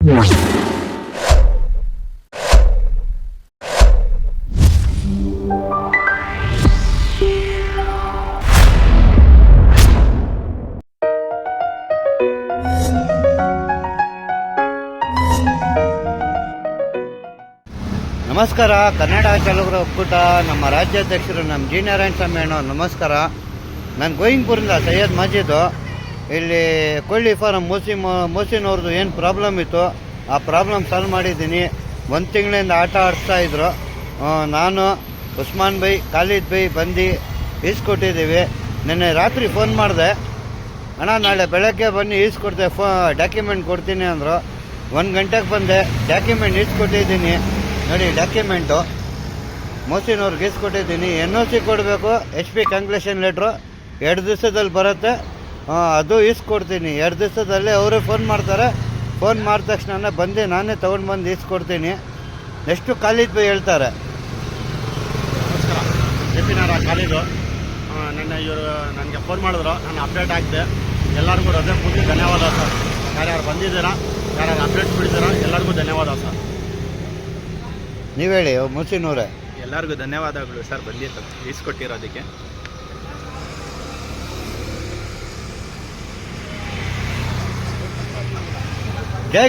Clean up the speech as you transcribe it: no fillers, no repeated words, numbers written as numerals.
ನಮಸ್ಕಾರ. ಕನ್ನಡ ಚಾಲಕರ ಒಕ್ಕೂಟ ನಮ್ಮ ರಾಜ್ಯಾಧ್ಯಕ್ಷರು ನಮ್ಮ ಜಿ ನಾರಾಯಣ ಸ್ವಾಮಿ ಅಣ್ಣ ನಮಸ್ಕಾರ. ನಾನು ಗೋಯಿಂಗ್ಪುರಿಂದ ಸೈಯದ್ ಮಾಜಿದು. ಇಲ್ಲಿ ಕೋಳಿ ಫಾರಂ ಮೋಸಿನವ್ರದ್ದು ಏನು ಪ್ರಾಬ್ಲಮ್ ಇತ್ತು ಆ ಪ್ರಾಬ್ಲಮ್ ಸಾಲ್ವ್ ಮಾಡಿದ್ದೀನಿ. 1 ತಿಂಗಳಿಂದ ಆಟ ಆಡಿಸ್ತಾಯಿದ್ರು. ನಾನು ಉಸ್ಮಾನ್ ಬೈ ಖಾಲಿದ್ ಬೈ ಬಂದು ಈಸ್ಕೊಟ್ಟಿದ್ದೀವಿ. ನಿನ್ನೆ ರಾತ್ರಿ ಫೋನ್ ಮಾಡಿದೆ, ಅಣ್ಣ ನಾಳೆ ಬೆಳಗ್ಗೆ ಬನ್ನಿ ಈಸ್ಕೊಡ್ತೆ, ಡಾಕ್ಯುಮೆಂಟ್ ಕೊಡ್ತೀನಿ ಅಂದರು. 1 ಗಂಟೆಗೆ ಬಂದೆ, ಡಾಕ್ಯುಮೆಂಟ್ ಈಸ್ಕೊಟ್ಟಿದ್ದೀನಿ. ನೋಡಿ ಡಾಕ್ಯುಮೆಂಟು ಮೋಸಿನವ್ರಿಗೆ ಈಸ್ಕೊಟ್ಟಿದ್ದೀನಿ. NOC ಕೊಡಬೇಕು, HP ಕಂಕ್ಲೇಷನ್ ಲೆಟ್ರು 2 ದಿವಸದಲ್ಲಿ ಬರುತ್ತೆ. ಅದು ಈಸ್ಕೊಡ್ತೀನಿ. 2 ದಿವಸದಲ್ಲೇ ಅವರೇ ಫೋನ್ ಮಾಡ್ತಾರೆ. ಫೋನ್ ಮಾಡಿದ ತಕ್ಷಣ ಬಂದು ನಾನೇ ತೊಗೊಂಡು ಬಂದು ಈಸ್ಕೊಡ್ತೀನಿ. ನೆಕ್ಸ್ಟು ಖಾಲಿದ್ ಬೈ ಹೇಳ್ತಾರೆ. ನಮಸ್ಕಾರ. JP ನಾರಾಯಣ ಖಾಲಿದು. ನಿನ್ನೆ ಇವರು ನನಗೆ ಫೋನ್ ಮಾಡಿದ್ರು, ನಾನು ಅಪ್ಡೇಟ್ ಹಾಕಿದೆ. ಎಲ್ಲರಿಗೂ ರಜೆ ಪೂರ್ತಿ ಧನ್ಯವಾದ ಸರ್. ಯಾರ್ಯಾರು ಬಂದಿದ್ದೀರಾ, ಯಾರ್ಯಾರು ಅಪ್ಡೇಟ್ ಬಿಡಿದ್ದೀರಾ, ಎಲ್ಲರಿಗೂ ಧನ್ಯವಾದ ಸರ್. ನೀವು ಹೇಳಿ ಮೋಸಿನವ್ರೆ. ಎಲ್ಲರಿಗೂ ಧನ್ಯವಾದಗಳು ಸರ್, ಬಂದಿತ್ತು ಈಸ್ಕೊಟ್ಟಿರೋದಕ್ಕೆ. ಜೈ